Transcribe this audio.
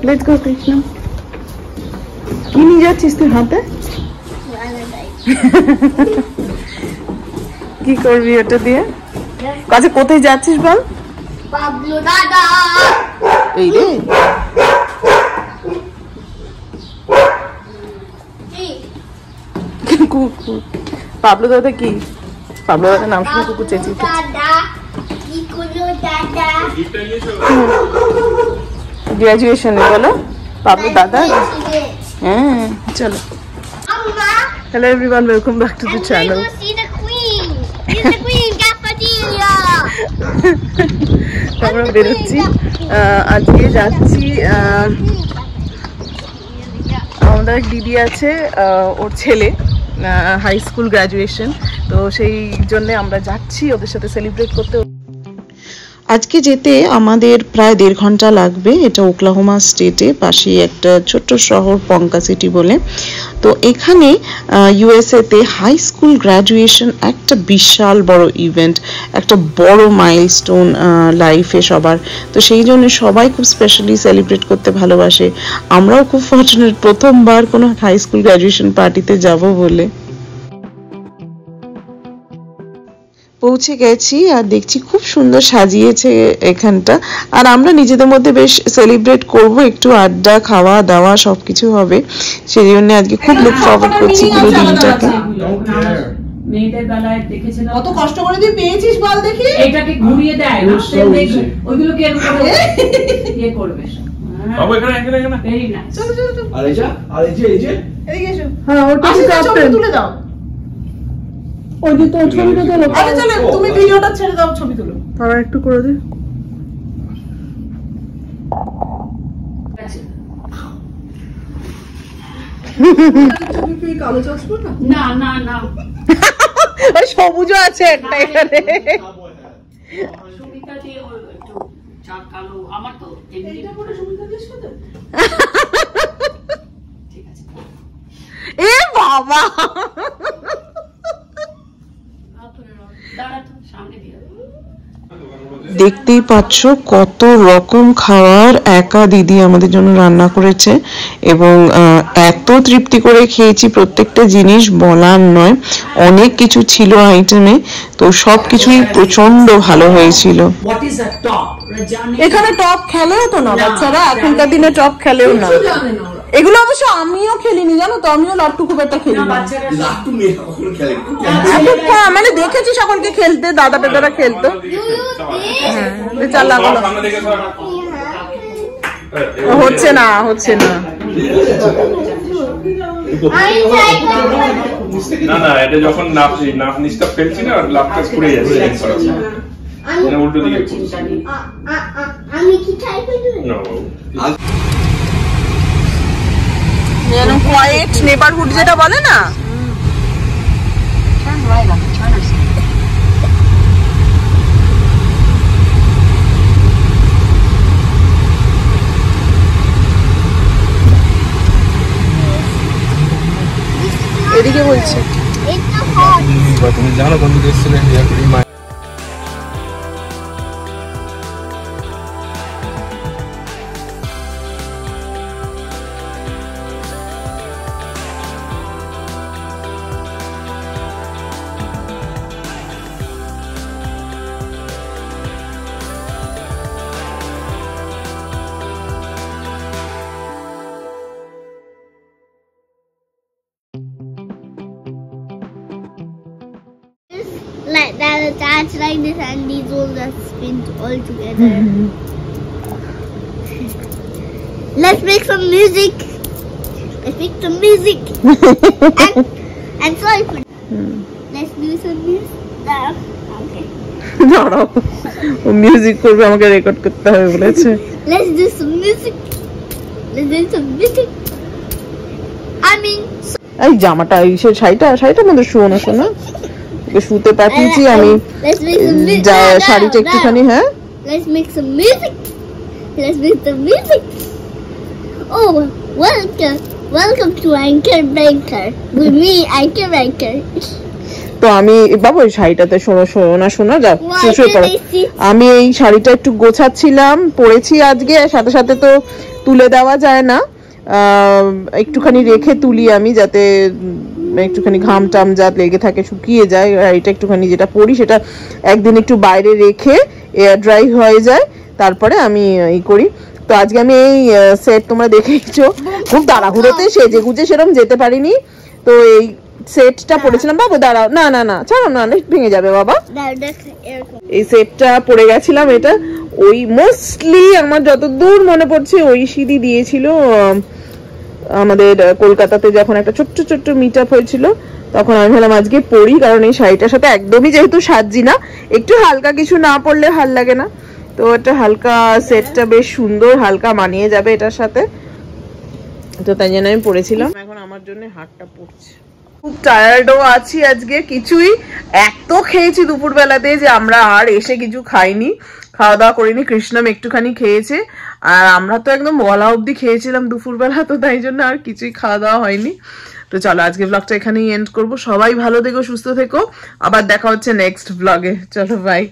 Let's go Krishna. কি নিয়ে যাচ্ছিস তুই হাতে? কি করবি ওটা দিয়ে? কাছে কোথায় যাচ্ছিস বল? পাবলো দাদা। এই রে কুকুর। পাবলো দাদা কি? পাবলো দাদা নাম শুনে কুকুর চেঁচিয়ে দাদা কি করলো দাদা? গ্রাজুয়েশনে বলো পাবলো দাদা। হ্যাঁ চলো। Hello everyone, welcome back to the channel. আমরা বেরোচ্ছি, আজকে যাচ্ছি। আমাদের এক দিদি আছে, ওর ছেলে হাই স্কুল গ্রাজুয়েশন, তো সেই জন্য আমরা যাচ্ছি ওদের সাথে সেলিব্রেট করতে। আজকে যেতে আমাদের প্রায় 1.5 ঘন্টা লাগবে। এটা ওকলাহোমা স্টেটে পাশে একটা ছোট্ট শহর পঙ্কা সিটি বলে। তো এখানে ইউএসএতে হাই স্কুল গ্র্যাজুয়েশন একটা বিশাল বড় ইভেন্ট, একটা বড় মাইলস্টোন লাইফে সবার। তো সেই জন্য সবাই খুব স্পেশালি সেলিব্রেট করতে ভালোবাসে। আমরাও খুব ফর্চুনেট প্রথমবার কোনো হাই স্কুল গ্র্যাজুয়েশন পার্টিতে যাব বলে। পৌঁছে গেছি আর দেখছি খুব সুন্দর সাজিয়েছে এখানটা। আর আমরা নিজেদের মধ্যে বেশ সেলিব্রেট করব, একটু আড্ডা খাওয়া দাওয়া সবকিছু হবে। সেই জন্য আজকে খুব লুক ফরওয়ার্ড করছি পুরো দিনটাকে। মেয়েদের বেলায় দেখেছিলাম কত কষ্ট করে তুই পেয়েছিস বল দেখি। এটাকে ঘুরিয়ে দেয়, ওইগুলোকে এরকম ইয়ে করবে। বাবু এখানে এখানে এখানে ভেরি নাইস। চলো চলো চলো। আর এই যে এদিকে এসো। হ্যাঁ ওটা ছবি তুলে দাও। ওই যে তো ছবিটা তোলো। আরে চলো তুমি ভিডিওটা ছেড়ে দাও, ছবি তুলো। তারা একটু করে দে। তুমি কি কালো চশমা? না না না ওই সবুজ আছে একটা এখানে। সুমিতা দিয়ে একটু চা কালো, আমার তো এইটা পরে সুমিতা দিয়ে সাথে। ঠিক আছে। এ বাবা দেখতেই পাচ্ছ কত রকম খাবার একা দিদি আমাদের জন্য রান্না করেছে এবং এত তৃপ্তি করে খেয়েছি, প্রত্যেকটা জিনিস বলার নয়। অনেক কিছু ছিল আইটেমে, তো সবকিছুই প্রচন্ড ভালো হয়েছিল। এখানে টপ খেলেও তো না বাচ্চারা, এখনকার দিনে টপ খেলেও না। এগুলো অবশ্য আমিও খেলিনি জানো তো, আমিও লাট্টু খুব একটা খেলি না। মানে দেখেছি সকলকে খেলতে, দাদা দাদারা খেলতো। হচ্ছে না হচ্ছে না না না, এটা যখন নিচটা ফেলছি না লাভটা পড়ে যাচ্ছে, উল্টো দিকে আমি কি ট্রাই করি না। কোয়াইট নেবারহুড যেটা বলে না, এদিকে বলছে। তুমি জানো বন্ধু এসেছিলেন like that attach like this and these all just spin all together. Let's make some music. Let's make some music. and sorry for let's do some music. Okay. দাঁড়াও, ও মিউজিক করবে, আমাকে রেকর্ড করতে হবে বলেছে। Let's do some music. Let's do some music. I mean এই জামাটা, এই শাড়িটার মধ্যে শুও না শোনা, শুতে পাঠিয়েছি আমি শাড়িটা একটুখানি। হ্যাঁ let's make some music. Let's make some music. Oh, welcome to Anchor Banker with me, Anchor Banker. তো আমি বাবু এই শাড়িটাতে শোনা যাও, শুয়ে পড়ো। আমি এই শাড়িটা একটু গোছাচ্ছিলাম, পরেছি আজকে, সাথে সাথে তো তুলে দেওয়া যায় না, একটুখানি রেখে তুলি আমি, যাতে একটুখানি ঘাম টাম যা লেগে থাকে শুকিয়ে যায়। আর এটা একটুখানি যেটা পরি সেটা একদিন একটু বাইরে রেখে এয়ার ড্রাই হয়ে যায়, তারপরে আমি ই করি। তো আজকে আমি এই সেট তোমরা দেখেইছো, খুব তাড়াহুড়োতে সেজে গুজে সেরকম যেতে পারিনি। তো এই সেটটা পরেছিলাম। বাবু দাঁড়াও, না না না ছাড়ো না, ভেঙে যাবে বাবা। এই সেটটা পরে গেছিলাম, এটা ওই মোস্টলি আমার যতদূর মনে পড়ছে ঐশীদি দিয়েছিল আমাদের কলকাতাতে, যখন একটা ছোট্ট ছোট্ট মিট আপ হয়েছিল, তখন আমি ভাবলাম আজকে পরি, কারণ এই শাড়িটার সাথে একদমই যেহেতু সাজি না, একটু হালকা কিছু না পরলে ভাল লাগে না। তো এটা হালকা সেটটা বেশ সুন্দর, হালকা মানিয়ে যাবে এটার সাথে, তো তাই জন্য আমি পরেছিলাম। এখন আমার জন্য হাতটা পড়ছে, খুব টায়ার্ডও আছি আজকে, কিছুই এত খেয়েছি দুপুরবেলাতে যে আমরা আর এসে কিছু খাইনি, খাওয়া দাওয়া করিনি। কৃষ্ণম একটুখানি খেয়েছে, আর আমরা তো একদম বলা অবধি খেয়েছিলাম দুপুরবেলা, তো তাই জন্য আর কিছুই খাওয়া দাওয়া হয়নি। তো চলো আজকে ব্লগটা এখানেই এন্ড করবো। সবাই ভালো থেকো, সুস্থ থেকো, আবার দেখা হচ্ছে নেক্সট ব্লগে। চলো বাই।